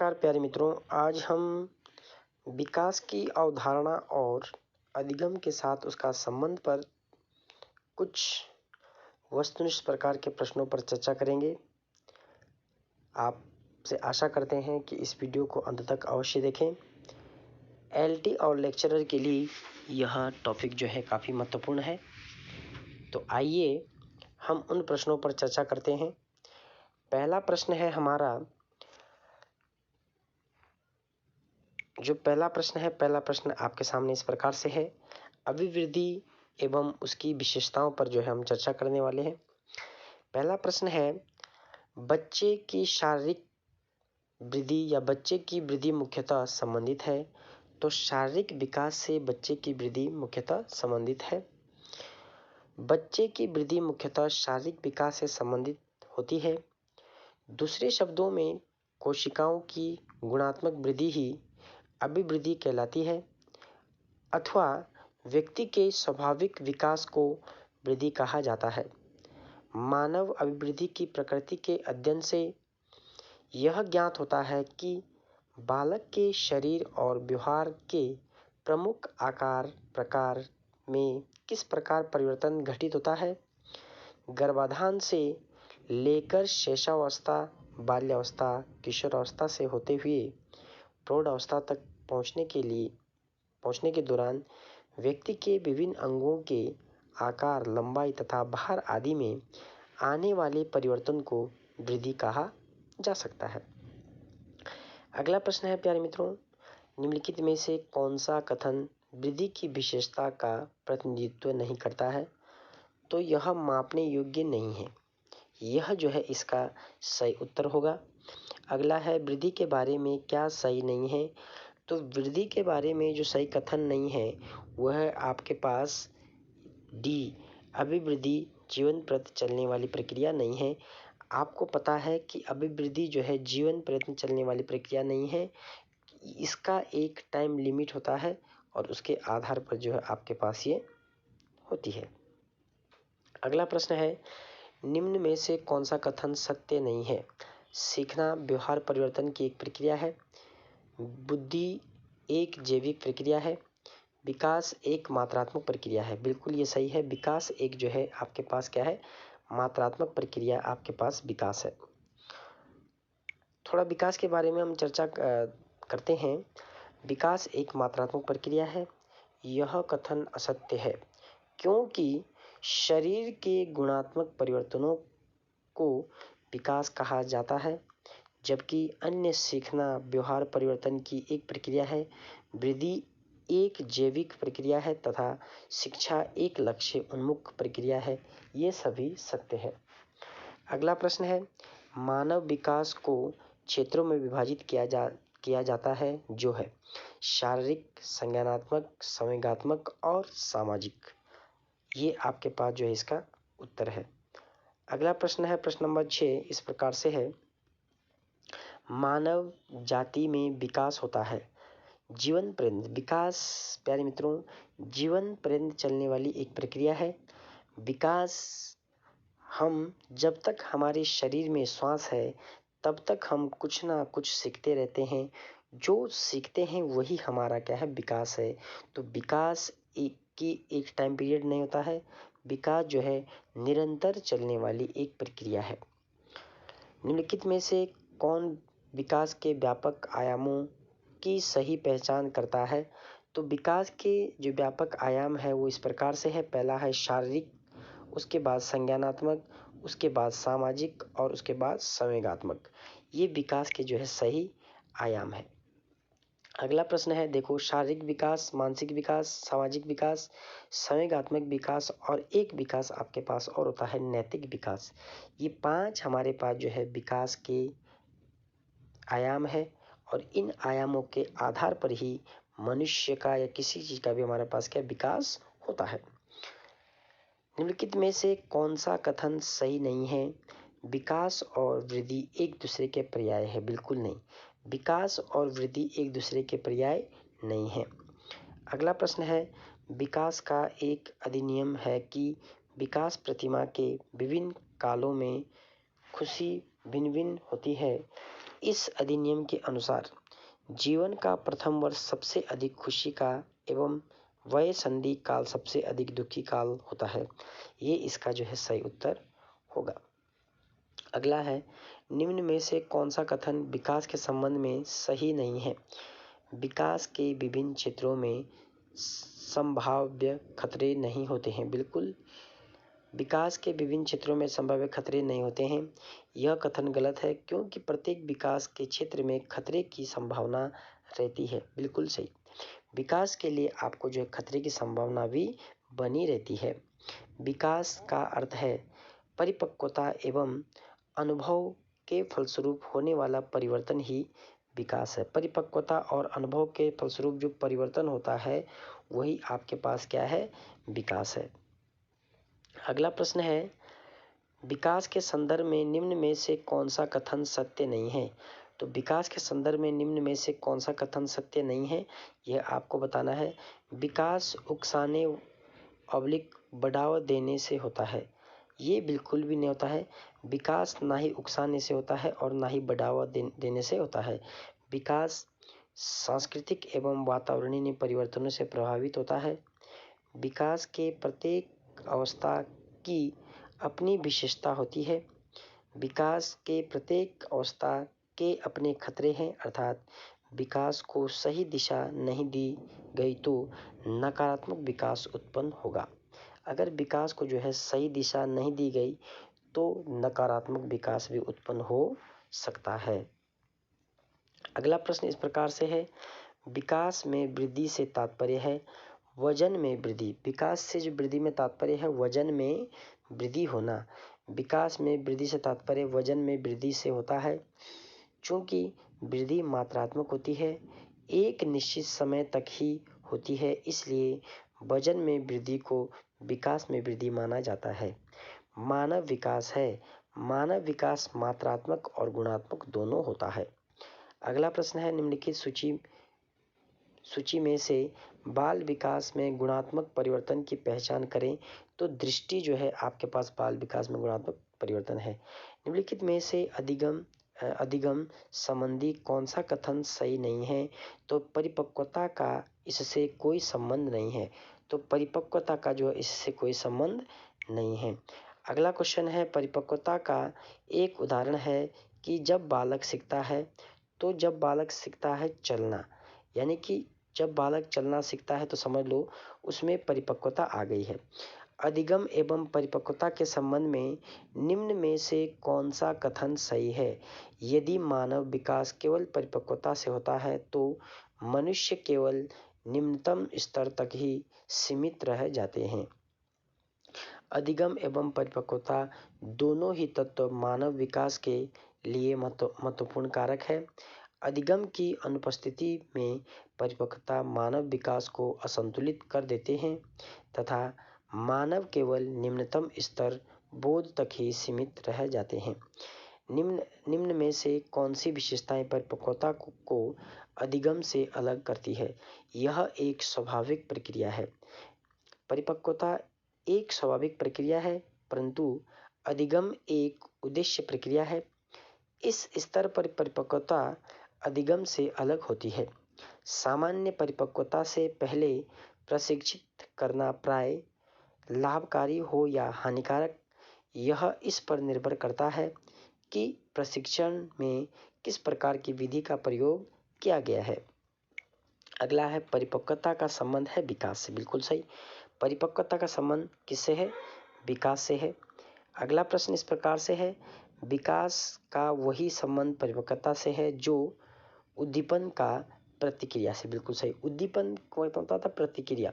नमस्कार प्यारे मित्रों, आज हम विकास की अवधारणा और अधिगम के साथ उसका संबंध पर कुछ वस्तुनिष्ठ प्रकार के प्रश्नों पर चर्चा करेंगे। आपसे आशा करते हैं कि इस वीडियो को अंत तक अवश्य देखें। एलटी और लेक्चरर के लिए यह टॉपिक जो है काफ़ी महत्वपूर्ण है। तो आइए हम उन प्रश्नों पर चर्चा करते हैं। पहला प्रश्न है हमारा, पहला प्रश्न आपके सामने इस प्रकार से है। अभिवृद्धि एवं उसकी विशेषताओं पर जो है हम चर्चा करने वाले हैं। पहला प्रश्न है, बच्चे की शारीरिक वृद्धि या बच्चे की वृद्धि मुख्यतः संबंधित है। तो शारीरिक विकास से बच्चे की वृद्धि मुख्यतः संबंधित है। बच्चे की वृद्धि मुख्यतः शारीरिक विकास से संबंधित होती है। दूसरे शब्दों में कोशिकाओं की गुणात्मक वृद्धि ही अभिवृद्धि कहलाती है, अथवा व्यक्ति के स्वाभाविक विकास को वृद्धि कहा जाता है। मानव अभिवृद्धि की प्रकृति के अध्ययन से यह ज्ञात होता है कि बालक के शरीर और व्यवहार के प्रमुख आकार प्रकार में किस प्रकार परिवर्तन घटित होता है। गर्भाधान से लेकर शैशवावस्था, बाल्यावस्था, किशोरावस्था से होते हुए प्रौढ़ावस्था तक पहुंचने के दौरान व्यक्ति के विभिन्न अंगों के आकार, लंबाई तथा भार आदि में आने वाले परिवर्तन को वृद्धि कहा जा सकता है। अगला प्रश्न है प्यारे मित्रों, निम्नलिखित में से कौन सा कथन वृद्धि की विशेषता का प्रतिनिधित्व नहीं करता है। तो यह मापने योग्य नहीं है। यह जो है इसका सही उत्तर होगा। अगला है, वृद्धि के बारे में क्या सही नहीं है। तो वृद्धि के बारे में जो सही कथन नहीं है वह आपके पास डी, अभिवृद्धि जीवन प्रति चलने वाली प्रक्रिया नहीं है। आपको पता है कि अभिवृद्धि जो है जीवन प्रति चलने वाली प्रक्रिया नहीं है। इसका एक टाइम लिमिट होता है और उसके आधार पर जो है आपके पास ये होती है। अगला प्रश्न है, निम्न में से कौन सा कथन सत्य नहीं है। सीखना व्यवहार परिवर्तन की एक प्रक्रिया है। बुद्धि एक जैविक प्रक्रिया है। विकास एक मात्रात्मक प्रक्रिया है। बिल्कुल ये सही है। विकास एक जो है आपके पास क्या है, मात्रात्मक प्रक्रिया आपके पास विकास है। थोड़ा विकास के बारे में हम चर्चा करते हैं। विकास एक मात्रात्मक प्रक्रिया है। यह कथन असत्य है, क्योंकि शरीर के गुणात्मक परिवर्तनों को विकास कहा जाता है, जबकि अन्य सीखना व्यवहार परिवर्तन की एक प्रक्रिया है। वृद्धि एक जैविक प्रक्रिया है तथा शिक्षा एक लक्ष्य उन्मुख प्रक्रिया है। ये सभी सत्य है। अगला प्रश्न है, मानव विकास को क्षेत्रों में विभाजित किया जाता है, जो है शारीरिक, संज्ञानात्मक, संवेगात्मक और सामाजिक। ये आपके पास जो है इसका उत्तर है। अगला प्रश्न है, प्रश्न नंबर 6 इस प्रकार से है, मानव जाति में विकास होता है। जीवन पर्यंत विकास प्यारे मित्रों जीवन पर्यंत चलने वाली एक प्रक्रिया है। विकास हम जब तक हमारे शरीर में श्वास है तब तक हम कुछ ना कुछ सीखते रहते हैं। जो सीखते हैं वही हमारा क्या है, विकास है। तो विकास एक टाइम पीरियड नहीं होता है। विकास जो है निरंतर चलने वाली एक प्रक्रिया है। निम्नलिखित में से कौन विकास के व्यापक आयामों की सही पहचान करता है। तो विकास के जो व्यापक आयाम है वो इस प्रकार से है। पहला है शारीरिक, उसके बाद संज्ञानात्मक, उसके बाद सामाजिक और उसके बाद संवेगात्मक। ये विकास के जो है सही आयाम है। अगला प्रश्न है, देखो शारीरिक विकास, मानसिक विकास, सामाजिक विकास, संवेगात्मक विकास और एक विकास आपके पास और होता है नैतिक विकास। ये 5 हमारे पास जो है विकास के आयाम है और इन आयामों के आधार पर ही मनुष्य का या किसी चीज का भी हमारे पास क्या विकास होता है। निम्नलिखित में से कौन सा कथन सही नहीं है। विकास और वृद्धि एक दूसरे के पर्याय है। बिल्कुल नहीं, विकास और वृद्धि एक दूसरे के पर्याय नहीं है। अगला प्रश्न है, विकास का एक अधिनियम है कि विकास प्रतिमा के विभिन्न कालों में खुशी भिन्न भिन्न होती है। इस अधिनियम के अनुसार जीवन का प्रथम वर्ष सबसे अधिक खुशी का एवं वय संधि काल सबसे अधिक दुखी काल होता है। ये इसका जो है सही उत्तर होगा। अगला है, निम्न में से कौन सा कथन विकास के संबंध में सही नहीं है? विकास के विभिन्न क्षेत्रों में संभाव्य खतरे नहीं होते हैं। बिल्कुल, विकास के विभिन्न क्षेत्रों में संभाव्य खतरे नहीं होते हैं, यह कथन गलत है, क्योंकि प्रत्येक विकास के क्षेत्र में खतरे की संभावना रहती है। बिल्कुल सही, विकास के लिए आपको जो है खतरे की संभावना भी बनी रहती है। विकास का अर्थ है परिपक्वता एवं अनुभव के फलस्वरूप होने वाला परिवर्तन ही विकास है। परिपक्वता और अनुभव के फलस्वरूप जो परिवर्तन होता है वही आपके पास क्या है? विकास है। अगला प्रश्न है, विकास के संदर्भ में निम्न में से कौन सा कथन सत्य नहीं है? तो विकास के संदर्भ में निम्न में से कौन सा कथन सत्य नहीं है, यह आपको बताना है। विकास उकसाने बढ़ावा देने से होता है, ये बिल्कुल भी नहीं होता है। विकास ना ही उकसाने से होता है और ना ही बढ़ावा देने से होता है। विकास सांस्कृतिक एवं वातावरणीय परिवर्तनों से प्रभावित होता है। विकास के प्रत्येक अवस्था की अपनी विशेषता होती है। विकास के प्रत्येक अवस्था के अपने खतरे हैं, अर्थात विकास को सही दिशा नहीं दी गई तो नकारात्मक विकास उत्पन्न होगा। अगर विकास को जो है सही दिशा नहीं दी गई तो नकारात्मक विकास भी उत्पन्न हो सकता है। अगला प्रश्न इस प्रकार से है, विकास में वृद्धि से तात्पर्य है वजन में वृद्धि। विकास से जो वृद्धि में तात्पर्य है वजन में वृद्धि होना। विकास में वृद्धि से तात्पर्य वजन में वृद्धि से होता है। चूंकि वृद्धि मात्रात्मक होती है, एक निश्चित समय तक ही होती है, इसलिए वजन में वृद्धि को विकास में वृद्धि माना जाता है। मानव विकास है, मानव विकास मात्रात्मक और गुणात्मक दोनों होता है। अगला प्रश्न है, निम्नलिखित सूची में से बाल विकास में गुणात्मक परिवर्तन की पहचान करें। तो दृष्टि जो है आपके पास बाल विकास में गुणात्मक परिवर्तन है। निम्नलिखित में से अधिगम संबंधी कौन सा कथन सही नहीं है? तो परिपक्वता का इससे कोई संबंध नहीं है। तो परिपक्वता का जो है इससे कोई संबंध नहीं है। अगला क्वेश्चन है, परिपक्वता का एक उदाहरण है कि जब बालक सीखता है। तो जब बालक सीखता है चलना, यानी कि जब बालक चलना सीखता है तो समझ लो उसमें परिपक्वता आ गई है। अधिगम एवं परिपक्वता के संबंध में निम्न में से कौन सा कथन सही है? यदि मानव विकास केवल परिपक्वता से होता है तो मनुष्य केवल निम्नतम स्तर तक ही सीमित रह जाते हैं। अधिगम एवं परिपक्वता दोनों ही तत्व मानव विकास के लिए महत्वपूर्ण कारक है। अधिगम की अनुपस्थिति में परिपक्वता मानव विकास को असंतुलित कर देते हैं तथा मानव केवल निम्नतम स्तर बोध तक ही सीमित रह जाते हैं। निम्न में से कौन सी विशेषताएं परिपक्वता को अधिगम से अलग करती है? यह एक स्वाभाविक प्रक्रिया है। परिपक्वता एक स्वाभाविक प्रक्रिया है, परंतु अधिगम एक उद्देश्य प्रक्रिया है। इस स्तर पर परिपक्वता अधिगम से अलग होती है। सामान्य परिपक्वता से पहले प्रशिक्षित करना प्राय लाभकारी हो या हानिकारक, यह इस पर निर्भर करता है कि प्रशिक्षण में किस प्रकार की विधि का प्रयोग किया गया है। अगला है, परिपक्वता का संबंध है विकास से। बिल्कुल सही, परिपक्वता का संबंध किससे है? विकास से है। अगला प्रश्न इस प्रकार से है, विकास का वही संबंध परिपक्वता से है जो उद्दीपन का प्रतिक्रिया से। बिल्कुल सही, उद्दीपन को होता था प्रतिक्रिया,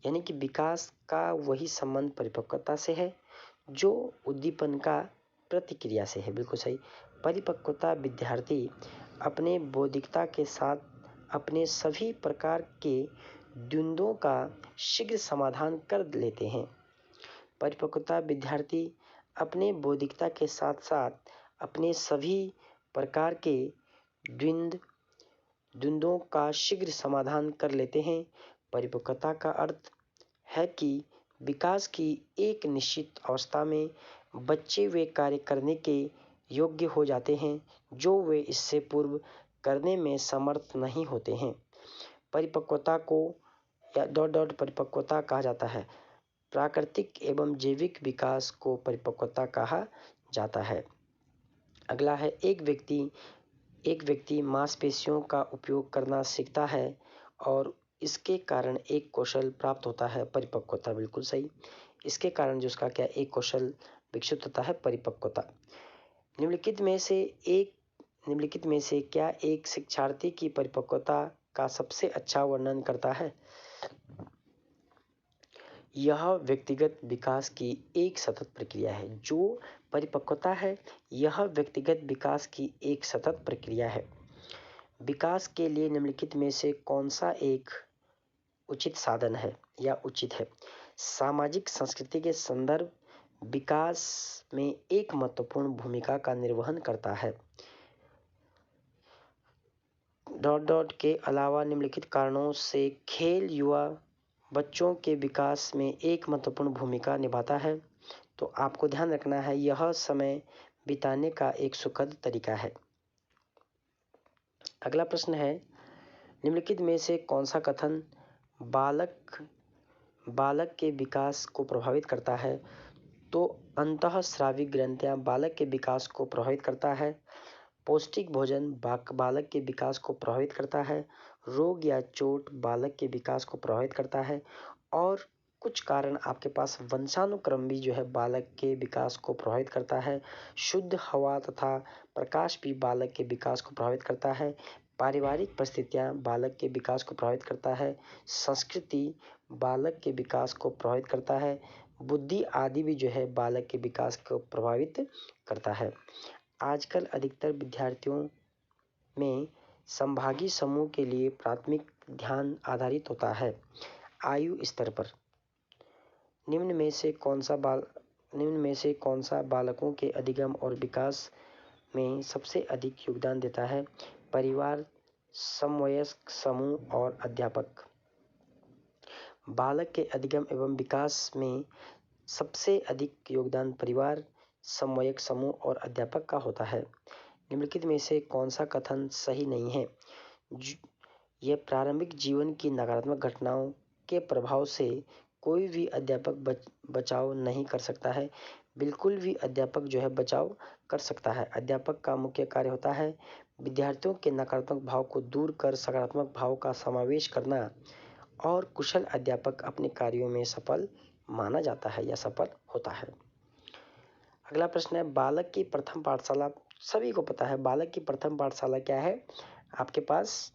यानी कि विकास का वही संबंध परिपक्वता से है जो उद्दीपन का प्रतिक्रिया से है। बिल्कुल सही, परिपक्वता विद्यार्थी अपने बौद्धिकता के साथ अपने सभी प्रकार के द्वंद्वों का शीघ्र समाधान कर लेते हैं। परिपक्वता विद्यार्थी अपने बौद्धिकता के साथ साथ अपने सभी प्रकार के द्वंद्वों का शीघ्र समाधान कर लेते हैं। परिपक्वता का अर्थ है कि विकास की एक निश्चित अवस्था में बच्चे वे कार्य करने के योग्य हो जाते हैं जो वे इससे पूर्व करने में समर्थ नहीं होते हैं। परिपक्वता को या डॉट डॉट परिपक्वता कहा जाता है। प्राकृतिक एवं जैविक विकास को परिपक्वता कहा जाता है। अगला है एक व्यक्ति मांसपेशियों का उपयोग करना सीखता है और इसके कारण एक कौशल प्राप्त होता है, परिपक्वता। बिल्कुल सही। इसके कारण जो उसका क्या एक कौशल विकसित होता है, परिपक्वता। निम्नलिखित में से क्या एक शिक्षार्थी की परिपक्वता का सबसे अच्छा वर्णन करता है? यह व्यक्तिगत विकास की एक सतत प्रक्रिया है। जो परिपक्वता है यह व्यक्तिगत विकास की एक सतत प्रक्रिया है। विकास के लिए निम्नलिखित में से कौन सा एक उचित साधन है या उचित है? सामाजिक संस्कृति के संदर्भ विकास में एक महत्वपूर्ण भूमिका का निर्वहन करता है। डॉट डॉट के अलावा निम्नलिखित कारणों से खेल युवा बच्चों के विकास में एक महत्वपूर्ण भूमिका निभाता है। तो आपको ध्यान रखना है यह समय बिताने का एक सुखद तरीका है। अगला प्रश्न है निम्नलिखित में से कौन सा कथन बालक के विकास को प्रभावित करता है? तो अंतःस्रावी ग्रंथियां बालक के विकास को प्रभावित करता है। पौष्टिक भोजन बालक के विकास को प्रभावित करता है। रोग या चोट बालक के विकास को प्रभावित करता है। और कुछ कारण आपके पास वंशानुक्रम भी जो है बालक के विकास को प्रभावित करता है। शुद्ध हवा तथा प्रकाश भी बालक के विकास को प्रभावित करता है। पारिवारिक परिस्थितियां बालक के विकास को प्रभावित करता है। संस्कृति बालक के विकास को प्रभावित करता है। बुद्धि आदि भी जो है बालक के विकास को प्रभावित करता है। आजकल अधिकतर विद्यार्थियों में संभागी समूह के लिए प्राथमिक ध्यान आधारित होता है। आयु स्तर पर निम्न में से कौन सा बालकों के अधिगम और विकास में सबसे अधिक योगदान देता है? परिवार, समवयस्क समूह और अध्यापक। बालक के अधिगम एवं विकास में सबसे अधिक योगदान परिवार, समवयस्क समूह और अध्यापक का होता है। निम्नलिखित में से कौन सा कथन सही नहीं है? यह प्रारंभिक जीवन की नकारात्मक घटनाओं के प्रभाव से कोई भी अध्यापक बचाव नहीं कर सकता है। बिल्कुल भी अध्यापक जो है बचाव कर सकता है। अध्यापक का मुख्य कार्य होता है विद्यार्थियों के नकारात्मक भाव को दूर कर सकारात्मक भाव का समावेश करना, और कुशल अध्यापक अपने कार्यों में सफल माना जाता है या सफल होता है। अगला प्रश्न है बालक की प्रथम पाठशाला। सभी को पता है बालक की प्रथम पाठशाला क्या है? आपके पास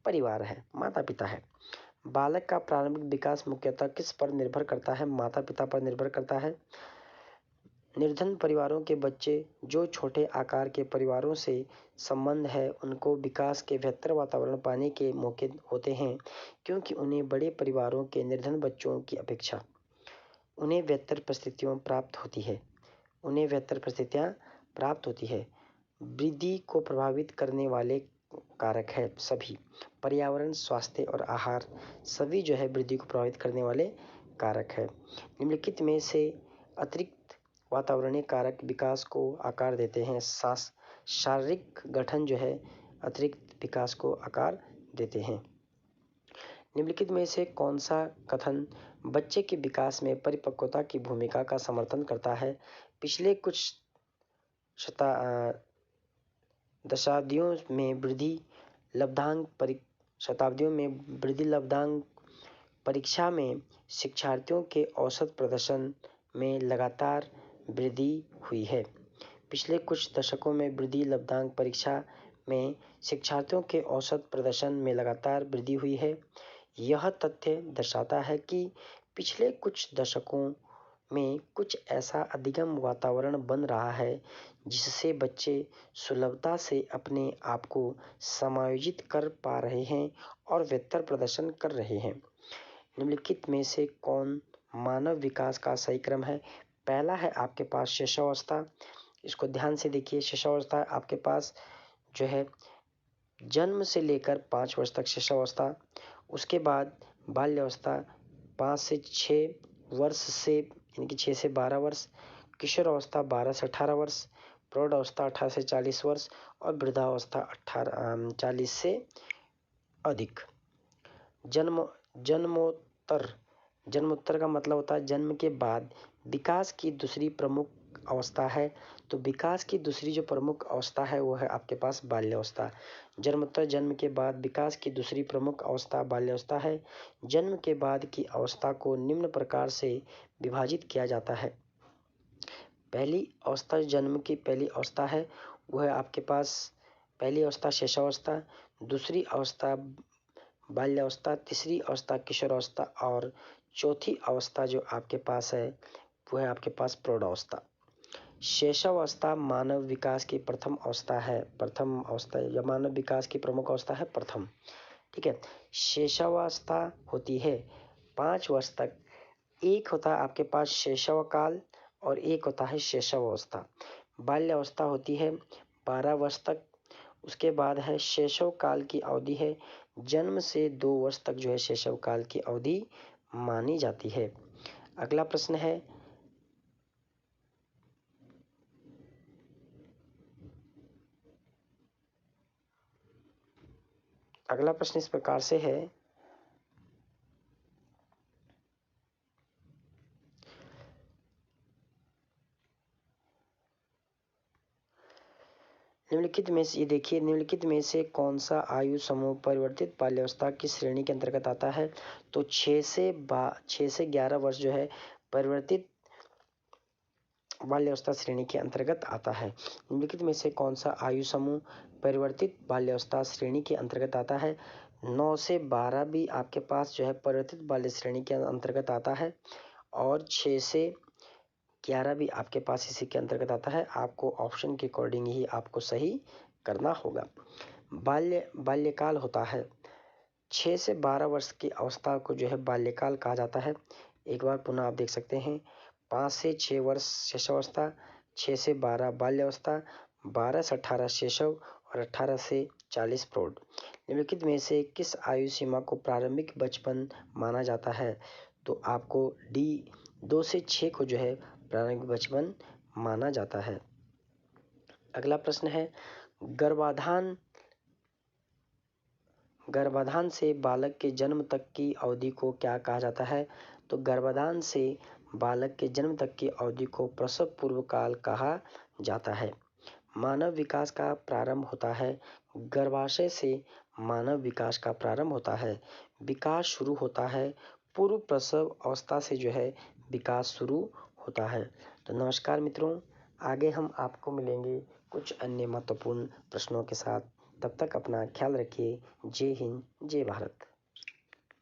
परिवार है, माता पिता है। बालक का प्रारंभिक विकास मुख्यतः किस पर निर्भर करता है? माता पिता पर निर्भर करता है। निर्धन परिवारों के बच्चे जो छोटे आकार के परिवारों से संबंध है उनको विकास के बेहतर वातावरण पाने के मौके होते हैं, क्योंकि उन्हें बड़े परिवारों के निर्धन बच्चों की अपेक्षा उन्हें बेहतर परिस्थितियां प्राप्त होती है। वृद्धि को प्रभावित करने वाले कारक है सभी, पर्यावरण, स्वास्थ्य और आहार सभी जो है वृद्धि को प्रभावित करने वाले कारक है। निम्नलिखित में से अतिरिक्त वातावरणीय कारक विकास को आकार देते हैं। शारीरिक गठन जो है अतिरिक्त विकास को आकार देते हैं। निम्नलिखित में से कौन सा कथन बच्चे के विकास में परिपक्वता की भूमिका का समर्थन करता है? पिछले कुछ शताब्दियों में वृद्धि लब्धांक परीक्षा में शिक्षार्थियों के औसत प्रदर्शन में लगातार वृद्धि हुई है। पिछले कुछ दशकों में वृद्धि लब्धांक परीक्षा में शिक्षार्थियों के औसत प्रदर्शन में लगातार वृद्धि हुई है। यह तथ्य दर्शाता है कि पिछले कुछ दशकों में कुछ ऐसा अधिगम वातावरण बन रहा है जिससे बच्चे सुलभता से अपने आप को समायोजित कर पा रहे हैं और बेहतर प्रदर्शन कर रहे हैं। निम्नलिखित में से कौन मानव विकास का सही क्रम है? पहला है आपके पास शिशुअवस्था। इसको ध्यान से देखिए। शिशुअवस्था आपके पास जो है जन्म से लेकर 5 वर्ष तक शिशुअवस्था, उसके बाद बाल्यावस्था 5 से 6 वर्ष से यानी कि 6 से 12 वर्ष, किशोर अवस्था 12 से 18 वर्ष, प्रौढ़ावस्था 18 से 40 वर्ष और वृद्धावस्था 40 से अधिक। जन्मोत्तर जन्मोत्तर का मतलब होता है जन्म के बाद। विकास की दूसरी प्रमुख अवस्था है, तो विकास की दूसरी जो प्रमुख अवस्था है वो है आपके पास बाल्यावस्था। जन्मोत्तर जन्म के बाद विकास की दूसरी प्रमुख अवस्था बाल्यावस्था है। जन्म के बाद की अवस्था को निम्न प्रकार से विभाजित किया जाता है। पहली अवस्था जन्म की पहली अवस्था है वो है आपके पास पहली अवस्था शैशवावस्था, दूसरी अवस्था बाल्यावस्था, तीसरी अवस्था किशोरावस्था और चौथी अवस्था जो आपके पास है वो है आपके पास प्रौढ़ावस्था। शैशवावस्था मानव विकास की प्रथम अवस्था है, प्रथम अवस्था या मानव विकास की प्रमुख अवस्था है प्रथम। ठीक है, शैशवावस्था होती है 5 वर्ष तक। एक होता है आपके पास शैशवकाल और एक होता है शैशवावस्था। बाल्यावस्था होती है 12 वर्ष तक। उसके बाद है शैशव काल की अवधि है, जन्म से 2 वर्ष तक जो है शैशव काल की अवधि मानी जाती है। अगला प्रश्न है अगला प्रश्न इस प्रकार से है, निम्नलिखित में से ये देखिए, निम्नलिखित में से कौन सा आयु समूह परिवर्तित बाल्यावस्था की श्रेणी के अंतर्गत आता है? तो 6 से 11 वर्ष जो है परिवर्तित बाल्यावस्था श्रेणी के अंतर्गत आता है। निम्नलिखित में से कौन सा आयु समूह परिवर्तित बाल्यावस्था श्रेणी के अंतर्गत आता है? 9 से 12 भी आपके पास जो है परिवर्तित बाल्य श्रेणी के अंतर्गत आता है और 6 से 11 भी आपके पास इसी के अंतर्गत आता है। आपको ऑप्शन के अकॉर्डिंग ही आपको सही करना होगा। बाल्यकाल होता है 6 से 12 वर्ष की अवस्था को जो है बाल्यकाल कहा जाता है। एक बार पुनः आप देख सकते हैं, 5 से 6 वर्ष शैशवावस्था, 6 से 12 बाल्यावस्था, 12 से 18 शैशव और 18 से 40 प्रौढ़। निम्नलिखित में से किस आयु सीमा को प्रारंभिक बचपन माना जाता है? तो आपको डी 2 से 6 को जो है प्रारंभिक बचपन माना जाता है। अगला प्रश्न है, गर्भाधान से बालक के जन्म तक की अवधि को क्या कहा जाता है? तो गर्भाधान से बालक के जन्म तक की अवधि को प्रसव पूर्व काल कहा जाता है। मानव विकास का प्रारंभ होता है, गर्भाशय से मानव विकास का प्रारंभ होता है। विकास शुरू होता है पूर्व प्रसव अवस्था से जो है विकास शुरू होता है। तो नमस्कार मित्रों, आगे हम आपको मिलेंगे कुछ अन्य महत्वपूर्ण प्रश्नों के साथ। तब तक अपना ख्याल रखिए। जय हिंद, जय भारत।